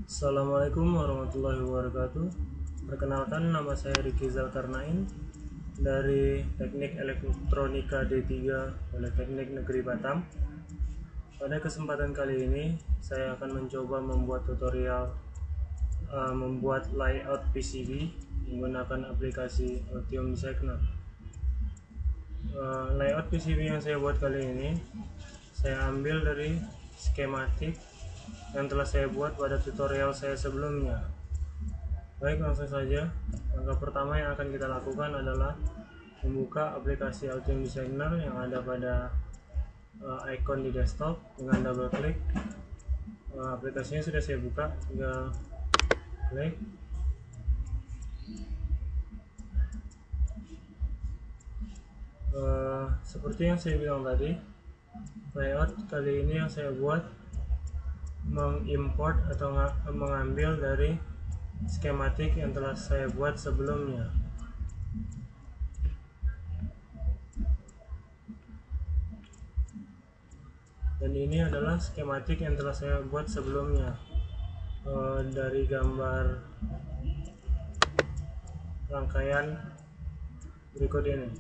Assalamualaikum warahmatullahi wabarakatuh. Perkenalkan, nama saya Ricky Zalkarnain dari Teknik Elektronika D3 Politeknik Negeri Batam. Pada kesempatan kali ini saya akan mencoba membuat tutorial membuat layout PCB menggunakan aplikasi Altium Designer. Layout PCB yang saya buat kali ini saya ambil dari skematik yang telah saya buat pada tutorial saya sebelumnya. Baik, langsung saja. Langkah pertama yang akan kita lakukan adalah membuka aplikasi Altium Designer yang ada pada icon di desktop. Dengan double klik, aplikasinya sudah saya buka, tinggal klik. Seperti yang saya bilang tadi, layout kali ini yang saya buat mengimport atau mengambil dari skematik yang telah saya buat sebelumnya. Dan ini adalah skematik yang telah saya buat sebelumnya. Dari gambar rangkaian berikut ini.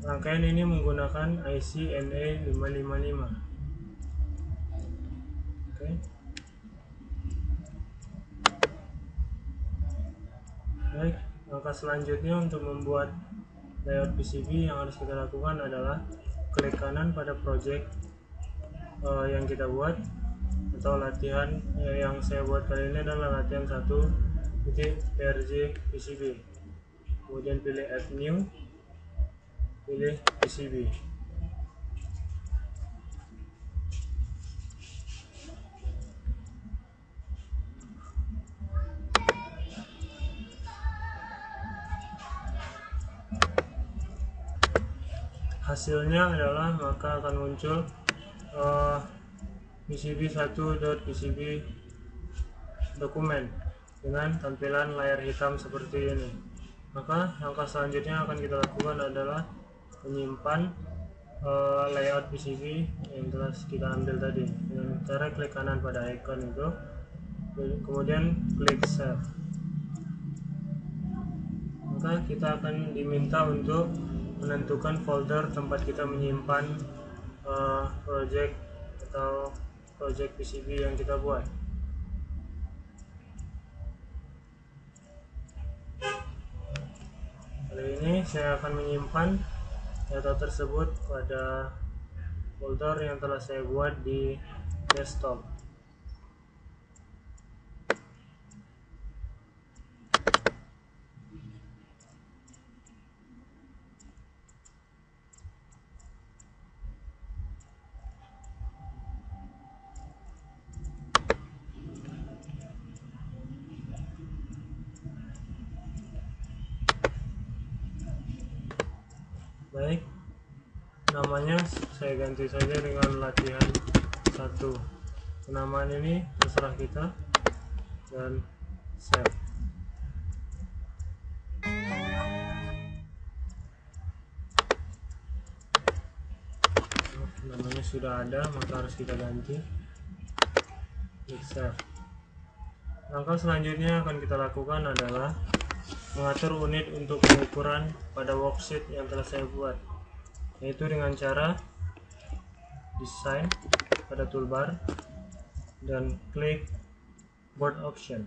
Rangkaian ini menggunakan IC NE555. Baik, langkah selanjutnya untuk membuat layout PCB yang harus kita lakukan adalah klik kanan pada project yang kita buat atau latihan yang saya buat kali ini adalah latihan 1.prj PCB. Kemudian pilih add new, pilih PCB. Hasilnya adalah maka akan muncul PCB1.pcb dokumen dengan tampilan layar hitam seperti ini. Maka langkah selanjutnya akan kita lakukan adalah menyimpan layout PCB yang telah kita ambil tadi dengan cara klik kanan pada icon itu, kemudian klik save. Maka kita akan diminta untuk menentukan folder tempat kita menyimpan project atau project PCB yang kita buat. Kali ini saya akan menyimpan data tersebut pada folder yang telah saya buat di desktop. Baik, namanya saya ganti saja dengan latihan 1. Penamaan ini terserah kita, dan save. Namanya sudah ada, maka harus kita ganti. Klik save. Langkah selanjutnya akan kita lakukan adalah mengatur unit untuk pengukuran pada worksheet yang telah saya buat, yaitu dengan cara design pada toolbar dan klik board option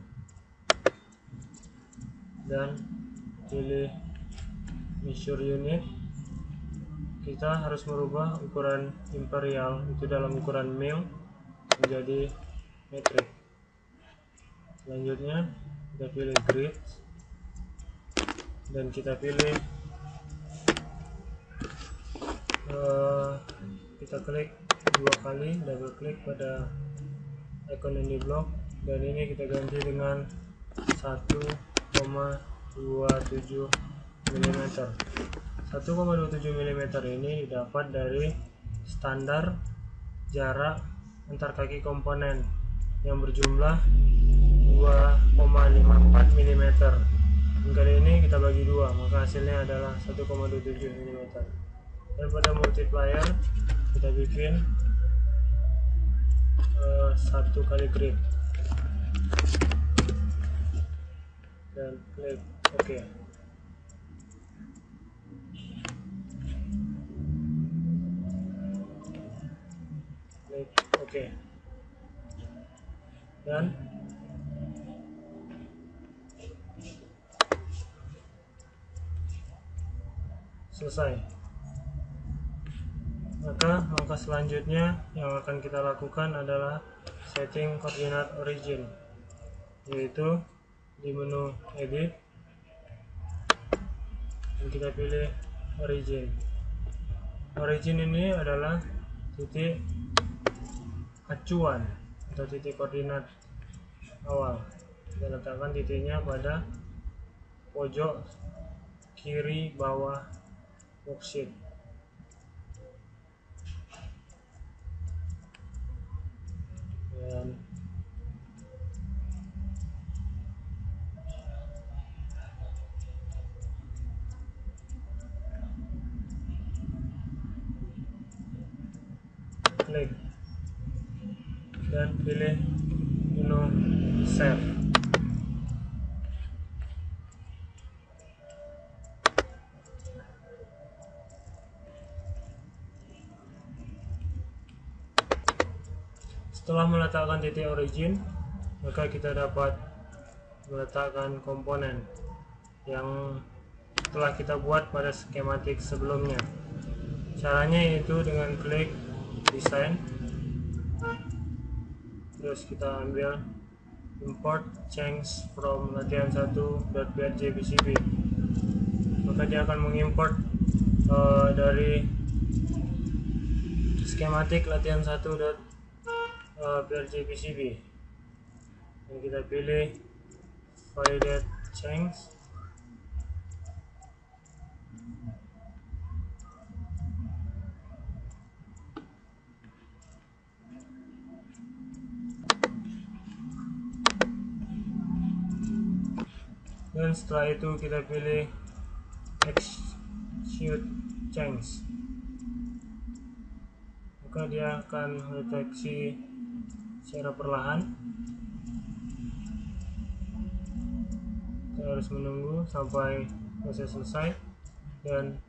dan pilih measure unit. Kita harus merubah ukuran imperial itu dalam ukuran mil menjadi metrik. Selanjutnya kita pilih grid dan kita pilih kita klik 2 kali, double klik pada icon yang di blok, dan ini kita ganti dengan 1,27 mm. 1,27 mm ini didapat dari standar jarak antar kaki komponen yang berjumlah 2,54 mm. Kali ini kita bagi 2, maka hasilnya adalah 1,27 mm. Dan pada multiplier kita bikin 1 kali grid. dan klik OK. Klik OK dan selesai. Maka langkah selanjutnya yang akan kita lakukan adalah setting koordinat origin, yaitu di menu edit dan kita pilih origin. Origin ini adalah titik acuan atau titik koordinat awal. Kita letakkan titiknya pada pojok kiri bawah worksheet. Dan klik dan pilih menu save. Setelah meletakkan titik origin, maka kita dapat meletakkan komponen yang telah kita buat pada skematik sebelumnya. Caranya yaitu dengan klik design, terus kita ambil import change from latihan1.brjpcb, maka dia akan mengimport dari skematik latihan1.brjpcb, dan kita pilih validate change. Dan setelah itu kita pilih execute change, maka dia akan mendeteksi secara perlahan. Kita harus menunggu sampai proses selesai dan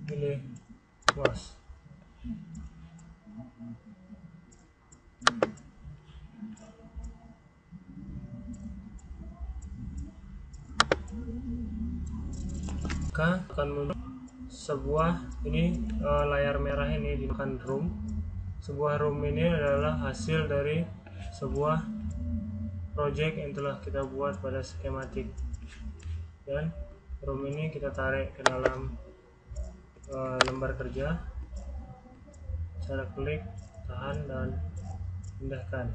pilih close. Maka akan muncul sebuah layar merah ini dinamakan room. Sebuah room ini adalah hasil dari sebuah project yang telah kita buat pada skematik, dan room ini kita tarik ke dalam lembar kerja. Cara klik, tahan, dan pindahkan.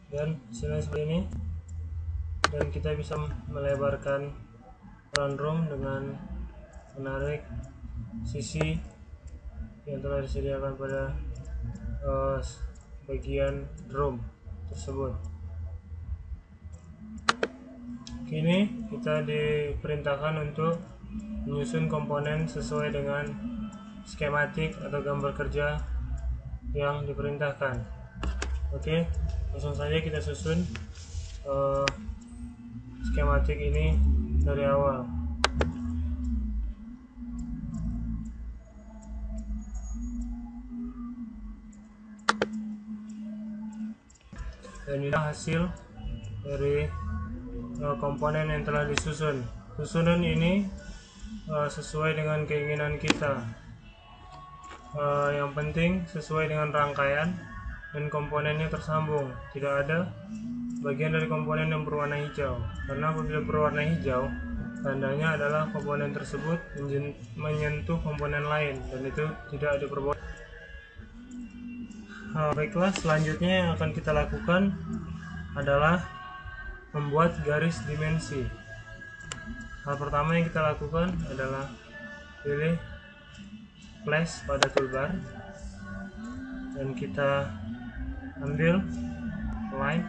Dan hasilnya seperti ini, dan kita bisa melebarkan run room dengan menarik sisi yang telah disediakan pada bagian room tersebut. Kini kita diperintahkan untuk menyusun komponen sesuai dengan skematik atau gambar kerja yang diperintahkan. Oke, langsung saja kita susun skematik ini dari awal. Dan ini hasil dari komponen yang telah disusun. Susunan ini sesuai dengan keinginan kita. Yang penting sesuai dengan rangkaian dan komponennya tersambung. Tidak ada bagian dari komponen yang berwarna hijau, karena apabila berwarna hijau tandanya adalah komponen tersebut menyentuh komponen lain, dan itu tidak diperbolehkan. Baiklah, selanjutnya yang akan kita lakukan adalah membuat garis dimensi. Hal pertama yang kita lakukan adalah pilih flash pada toolbar, dan kita ambil line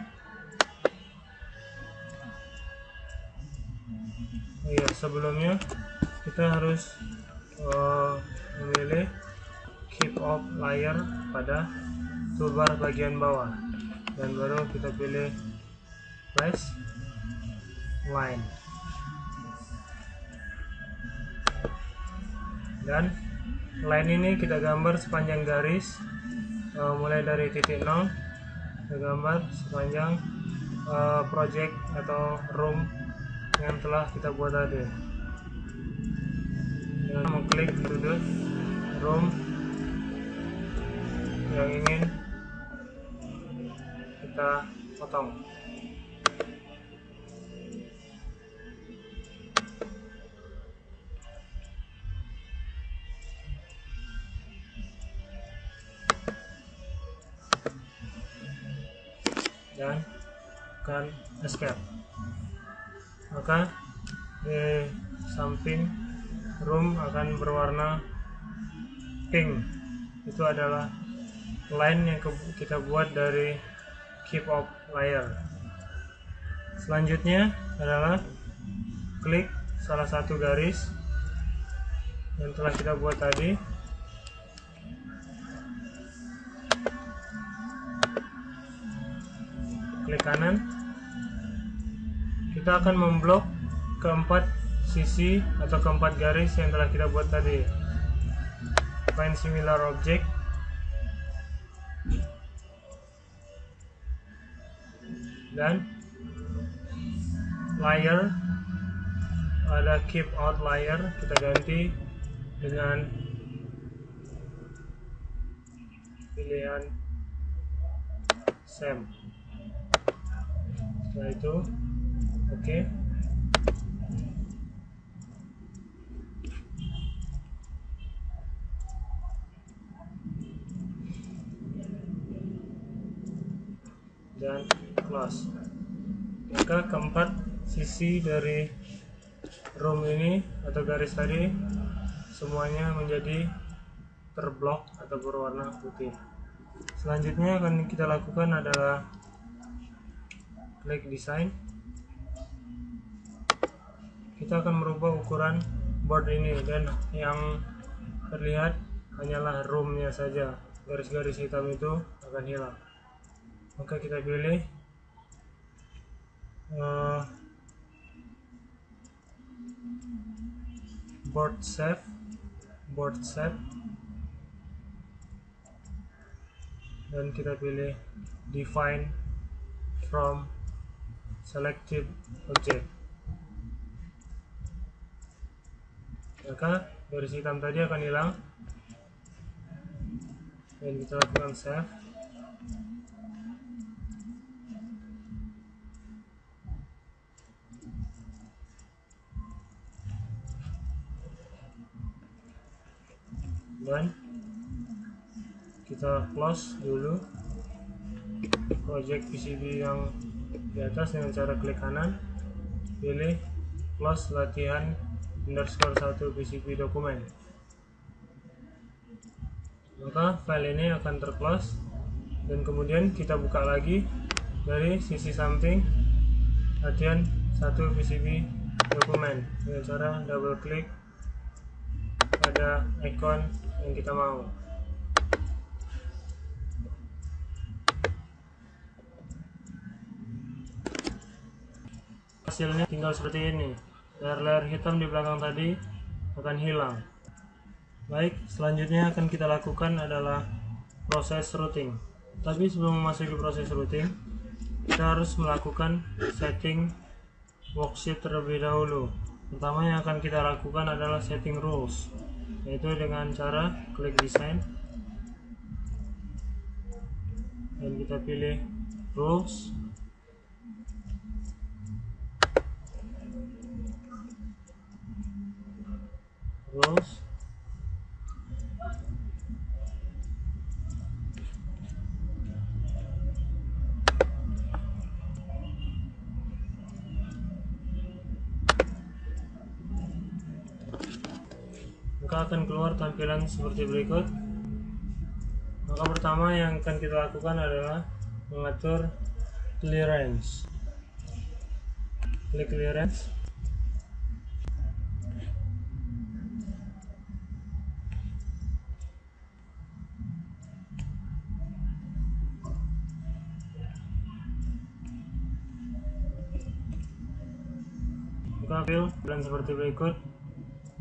Iya, sebelumnya kita harus memilih keep off layer pada toolbar bagian bawah, dan baru kita pilih place line, dan line ini kita gambar sepanjang garis, mulai dari titik 0 kita gambar sepanjang project atau room yang telah kita buat tadi. Dan mengklik sudut room yang ingin kita potong. Dan akan escape, maka di samping room akan berwarna pink. Itu adalah line yang kita buat dari keep off layer. Selanjutnya adalah klik salah satu garis yang telah kita buat tadi, klik kanan. Kita akan memblok keempat sisi atau keempat garis yang telah kita buat tadi. Find similar object, dan layer, ada keep out layer, kita ganti dengan pilihan same. Setelah itu oke. Dan close. Maka keempat sisi dari room ini atau garis tadi semuanya menjadi terblok atau berwarna putih. Selanjutnya akan kita lakukan adalah klik design. Kita akan merubah ukuran board ini, dan yang terlihat hanyalah roomnya saja. Garis-garis hitam itu akan hilang. Maka kita pilih board shape, dan kita pilih define from selected object. Maka garis hitam tadi akan hilang, dan kita lakukan save. Dan kita close dulu project PCB yang di atas dengan cara klik kanan, pilih close latihan _1 PCB dokumen. Maka file ini akan terclose, dan kemudian kita buka lagi dari sisi samping latihan 1 PCB dokumen dengan cara double klik pada icon yang kita mau. Hasilnya tinggal seperti ini. Layer-layer hitam di belakang tadi akan hilang. Baik, selanjutnya akan kita lakukan adalah proses routing. Tapi sebelum memasuki proses routing, kita harus melakukan setting worksheet terlebih dahulu. Pertama yang akan kita lakukan adalah setting rules, yaitu dengan cara klik design, dan kita pilih rules. Maka akan keluar tampilan seperti berikut. Maka pertama yang akan kita lakukan adalah mengatur clearance. Klik clearance, Maka fill dan seperti berikut,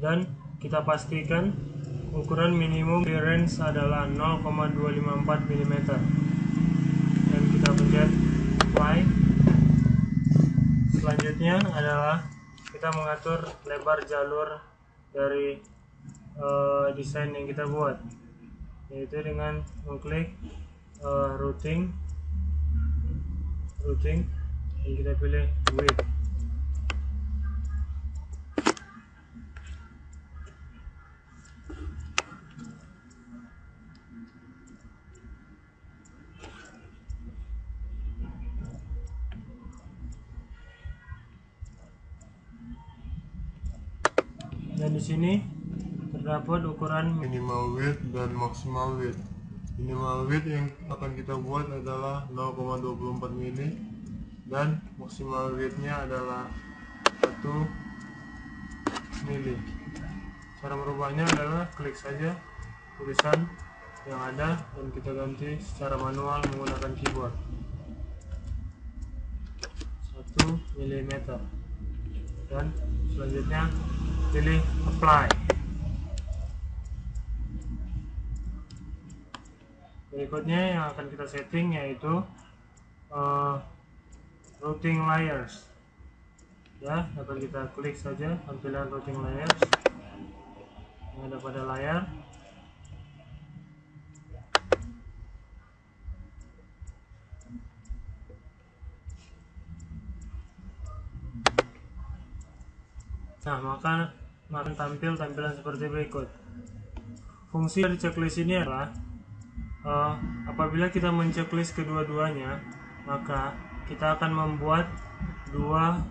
dan kita pastikan ukuran minimum clearance adalah 0,254 mm, dan kita pencet apply. Selanjutnya adalah kita mengatur lebar jalur dari desain yang kita buat, yaitu dengan mengklik routing, dan kita pilih width. Dan di sini terdapat ukuran minimal width dan maksimal width. Minimal width yang akan kita buat adalah 0,24 mm dan maksimal widthnya adalah 1 mm. Cara merubahnya adalah klik saja tulisan yang ada dan kita ganti secara manual menggunakan keyboard 1 mm, dan selanjutnya pilih apply. Berikutnya yang akan kita setting yaitu routing layers. Ya, dapat kita klik saja tampilan routing layers yang ada pada layar. Nah, maka akan tampil tampilan seperti berikut. Fungsi dari checklist ini adalah apabila kita menceklis kedua-duanya, maka kita akan membuat dua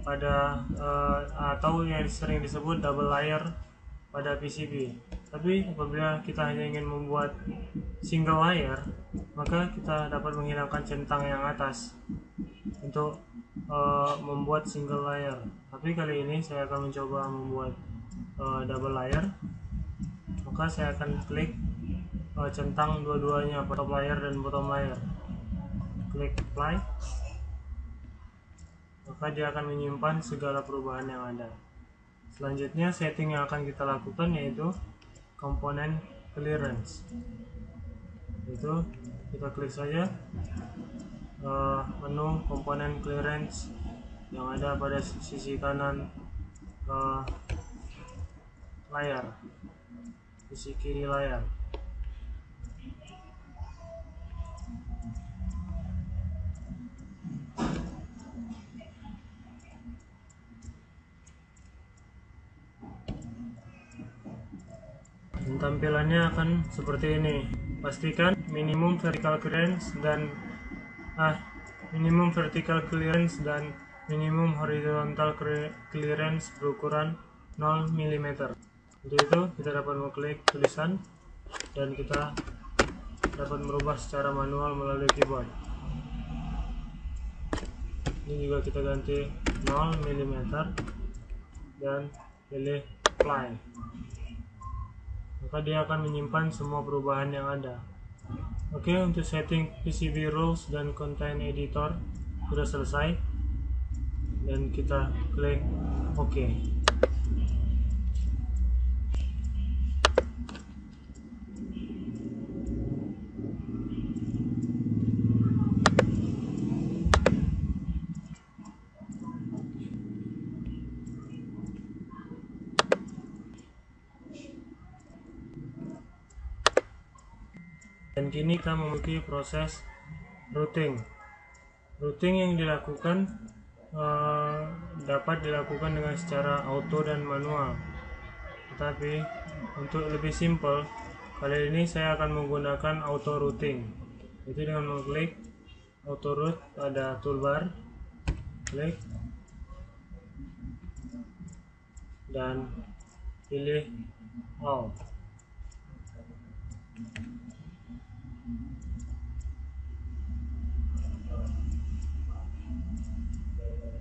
pada atau yang sering disebut double layer pada PCB. Tapi apabila kita hanya ingin membuat single layer, maka kita dapat menghilangkan centang yang atas untuk membuat single layer. Tapi kali ini saya akan mencoba membuat double layer. Maka saya akan klik centang dua-duanya, top layer dan bottom layer. Klik apply. Maka dia akan menyimpan segala perubahan yang ada. Selanjutnya setting yang akan kita lakukan yaitu komponen clearance. Itu kita klik saja menu komponen clearance yang ada pada sisi kanan layar, sisi kiri layar. Dan tampilannya akan seperti ini. Pastikan minimum vertical clearance dan minimum horizontal clearance berukuran 0 mm. Untuk itu kita dapat mengklik tulisan dan kita dapat merubah secara manual melalui keyboard. Ini juga kita ganti 0 mm dan pilih apply. Maka dia akan menyimpan semua perubahan yang ada. Oke, untuk setting PCB rules dan content editor sudah selesai, dan kita klik OK. Dan kini kita memiliki proses routing. Routing yang dilakukan dapat dilakukan dengan secara auto dan manual. Tetapi untuk lebih simpel, kali ini saya akan menggunakan auto routing. Itu dengan mengklik auto route pada toolbar, klik dan pilih all.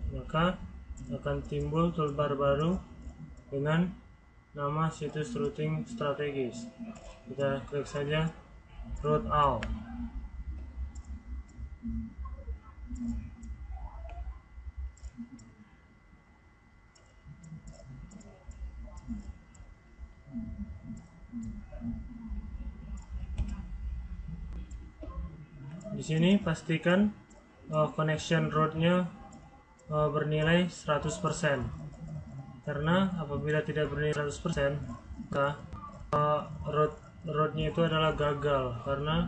Maka akan timbul toolbar baru dengan nama situs routing strategis. Kita klik saja route all. Di sini pastikan connection roadnya bernilai 100%, karena apabila tidak bernilai 100% maka roadnya itu adalah gagal, karena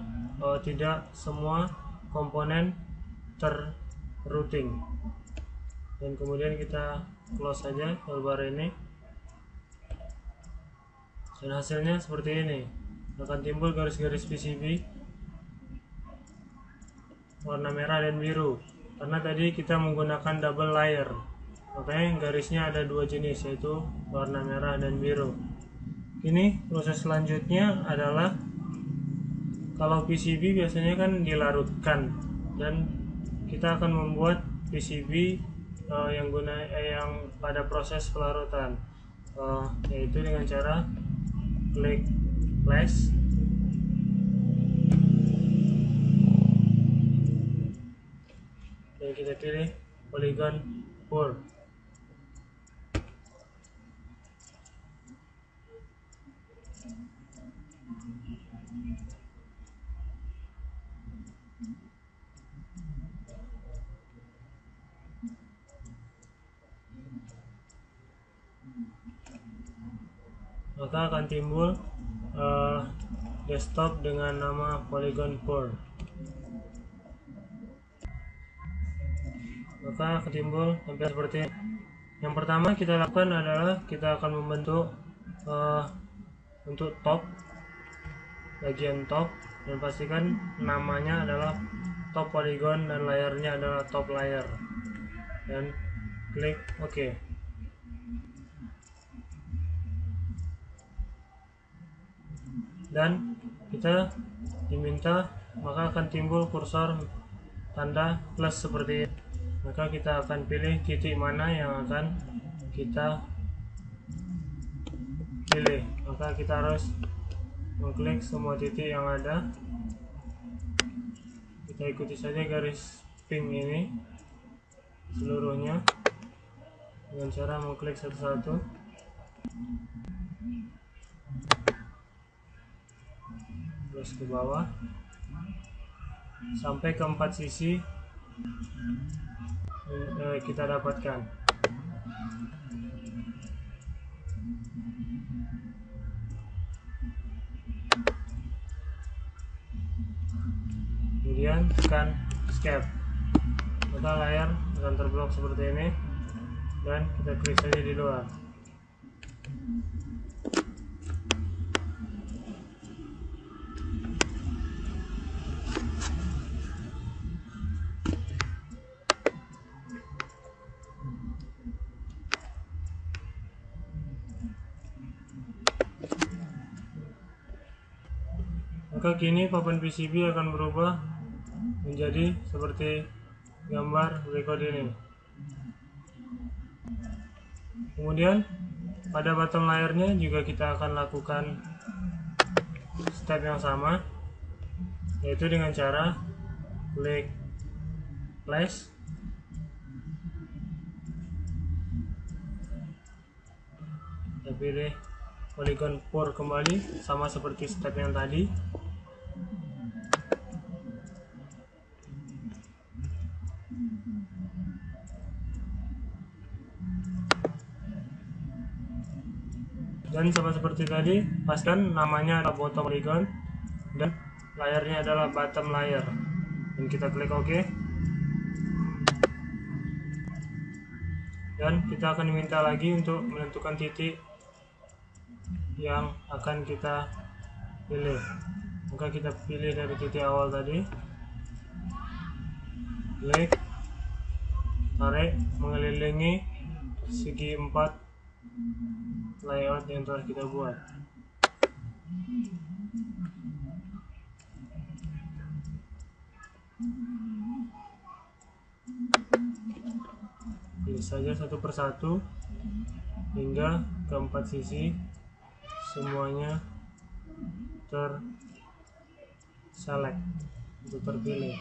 tidak semua komponen terrouting. Dan kemudian kita close saja toolbar ini, dan hasilnya seperti ini. Akan timbul garis-garis PCB warna merah dan biru, karena tadi kita menggunakan double layer, makanya garisnya ada dua jenis, yaitu warna merah dan biru. Ini proses selanjutnya adalah, kalau PCB biasanya kan dilarutkan, dan kita akan membuat PCB yang pada proses pelarutan, yaitu dengan cara klik flash, dan kita pilih polygon pour. Maka akan timbul desktop dengan nama polygon pour. Maka akan timbul hampir seperti ini. Yang pertama kita lakukan adalah kita akan membentuk untuk top, bagian top, dan pastikan namanya adalah top polygon dan layarnya adalah top layer, dan klik OK. Dan kita diminta, maka akan timbul kursor tanda plus seperti ini. Maka kita akan pilih titik mana yang akan kita pilih. Maka kita harus mengklik semua titik yang ada. Kita ikuti saja garis pink ini seluruhnya dengan cara mengklik satu-satu. Terus ke bawah sampai ke 4 sisi kita dapatkan. Kemudian tekan escape, maka layar akan terblok seperti ini, dan kita klik saja di luar. Maka kini papan PCB akan berubah menjadi seperti gambar berikut ini. Kemudian pada bottom layernya juga kita akan lakukan step yang sama, yaitu dengan cara klik flash, kita pilih polygon pour kembali, sama seperti step yang tadi. Dan sama seperti tadi, pastikan namanya adalah bottom polygon dan layarnya adalah bottom layer, dan kita klik OK. Dan kita akan diminta lagi untuk menentukan titik yang akan kita pilih. Maka kita pilih dari titik awal tadi, klik, tarik mengelilingi segi 4 layout yang telah kita buat. Pilih saja satu persatu hingga ke 4 sisi semuanya terselect untuk terpilih.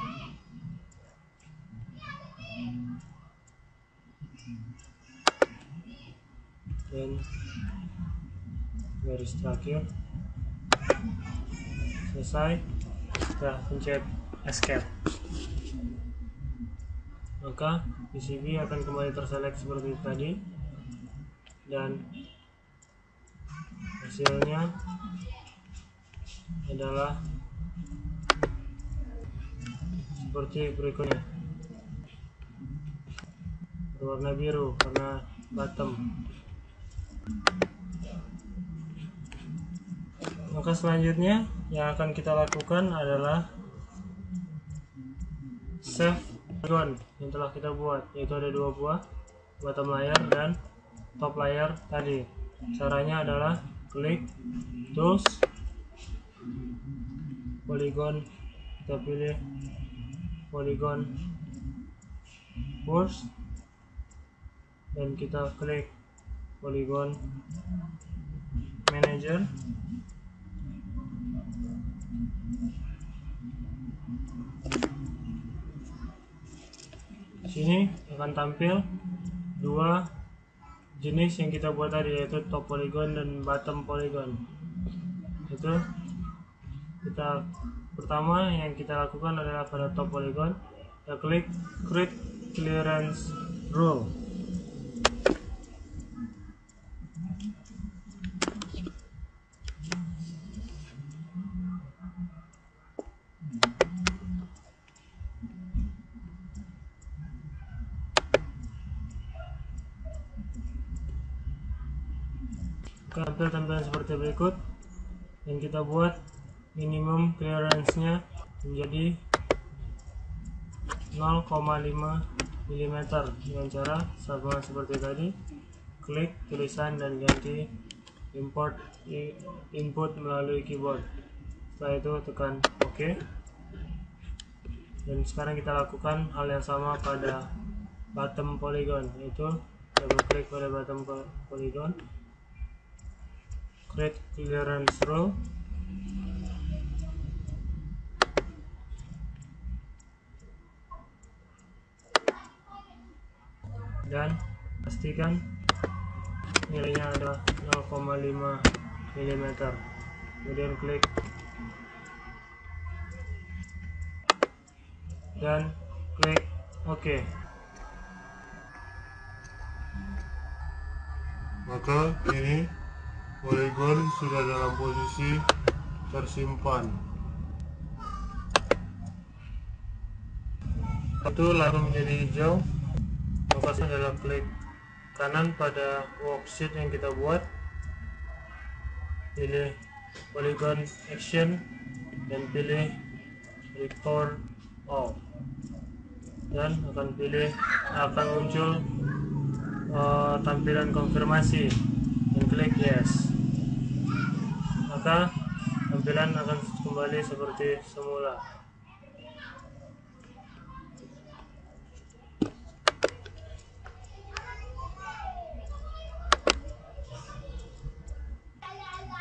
Dan garis terakhir selesai. Kita pencet escape. Maka PCB akan kembali terselect seperti tadi, dan hasilnya adalah seperti berikutnya, berwarna biru karena bottom. Maka selanjutnya yang akan kita lakukan adalah save polygon yang telah kita buat, yaitu ada 2 buah, bottom layer dan top layer tadi. Caranya adalah klik tools, polygon, kita pilih polygon first, dan kita klik polygon manager. Sini akan tampil 2 jenis yang kita buat tadi, yaitu top polygon dan bottom polygon. Itu kita pertama yang kita lakukan adalah pada top polygon, kita klik create clearance rule. Tampil tampilan seperti berikut. Yang kita buat minimum clearance-nya menjadi 0,5 mm dengan cara sama seperti tadi, klik tulisan dan ganti import input melalui keyboard. Setelah itu tekan OK. Dan sekarang kita lakukan hal yang sama pada bottom polygon, yaitu double klik pada bottom polygon, create clearance rule, dan pastikan nilainya adalah 0,5 mm. Kemudian klik dan klik OK. Maka ini polygon sudah dalam posisi tersimpan. Itu lalu menjadi hijau, maka saya adalah klik kanan pada worksheet yang kita buat, pilih polygon action dan pilih return all, dan akan muncul tampilan konfirmasi, dan klik yes. Maka tampilan akan kembali seperti semula.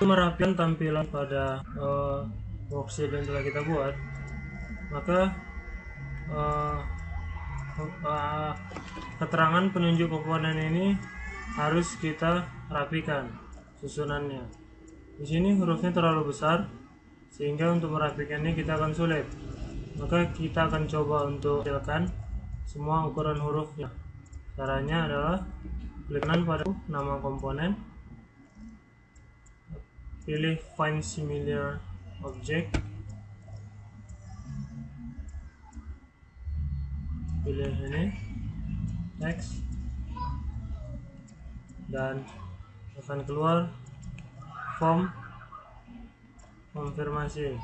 Merapikan tampilan pada worksheet yang telah kita buat, maka keterangan penunjuk komponen ini harus kita rapikan susunannya. Di sini hurufnya terlalu besar sehingga untuk merapikannya kita akan sulit. Maka kita akan coba untuk kecilkan semua ukuran hurufnya. Caranya adalah klik kanan pada nama komponen, pilih find similar object, pilih ini text, dan akan keluar form konfirmasi.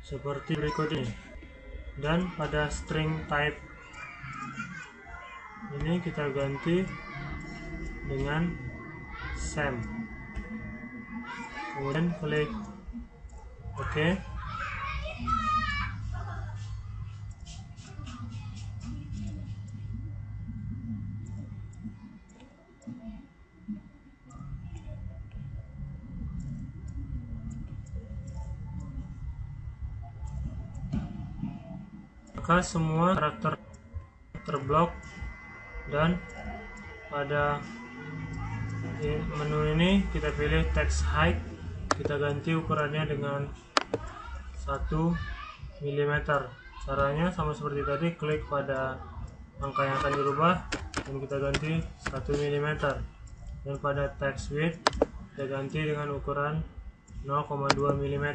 Seperti berikut ini. Dan pada string type ini kita ganti dengan Sam. Kemudian klik OK. Maka semua karakter terblok, dan pada menu ini kita pilih text height, kita ganti ukurannya dengan 1 mm. Caranya sama seperti tadi, klik pada angka yang akan dirubah dan kita ganti 1 mm. Dan pada text width kita ganti dengan ukuran 0,2 mm.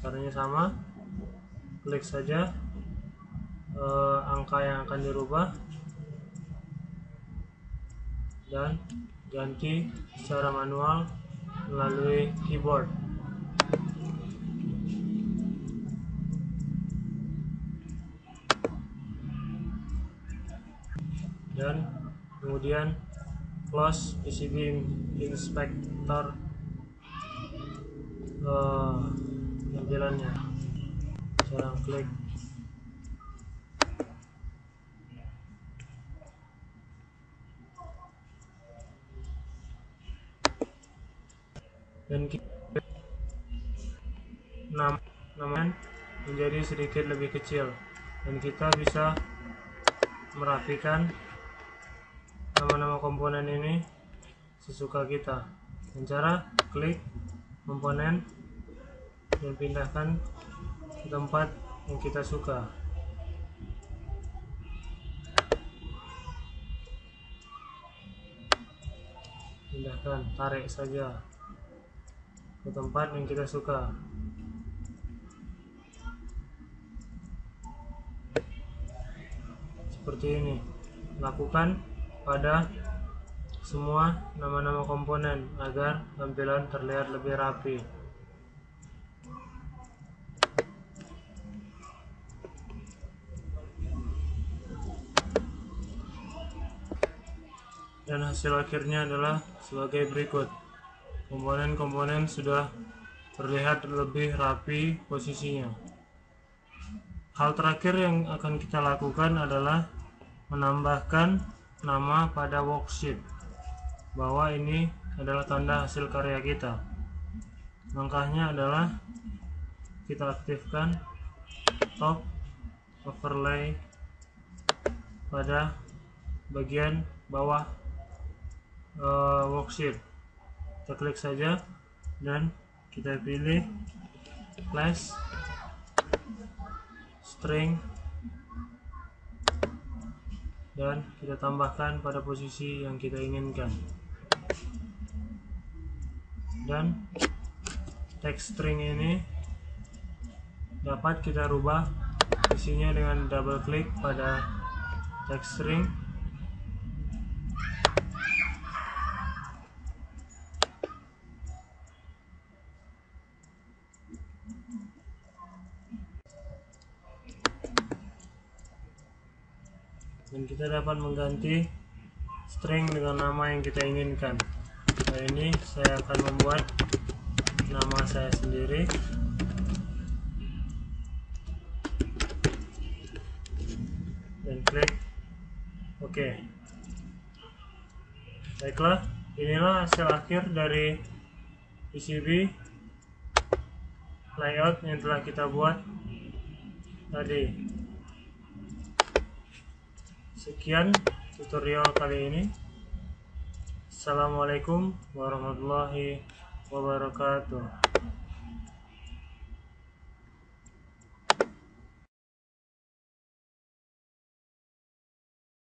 Caranya sama, klik saja angka yang akan dirubah dan ganti secara manual melalui keyboard. Dan kemudian close PCB inspector tampilannya. Sekarang klik dan namanya menjadi sedikit lebih kecil, dan kita bisa merapikan nama-nama komponen ini sesuka kita. Dan cara klik komponen dan pindahkan ke tempat yang kita suka. Pindahkan, tarik saja ke tempat yang kita suka. Seperti ini. Lakukan pada semua nama-nama komponen agar tampilan terlihat lebih rapi. Dan hasil akhirnya adalah sebagai berikut. Komponen-komponen sudah terlihat lebih rapi posisinya. Hal terakhir yang akan kita lakukan adalah menambahkan nama pada worksheet, bahwa ini adalah tanda hasil karya kita. Langkahnya adalah kita aktifkan top overlay pada bagian bawah worksheet. Kita klik saja dan kita pilih flash string dan kita tambahkan pada posisi yang kita inginkan. Dan text string ini dapat kita rubah isinya dengan double klik pada text string. Dan kita dapat mengganti string dengan nama yang kita inginkan. Nah, ini saya akan membuat nama saya sendiri. Dan klik OK. Baiklah, inilah hasil akhir dari PCB layout yang telah kita buat tadi. Sekian tutorial kali ini. Assalamualaikum warahmatullahi wabarakatuh.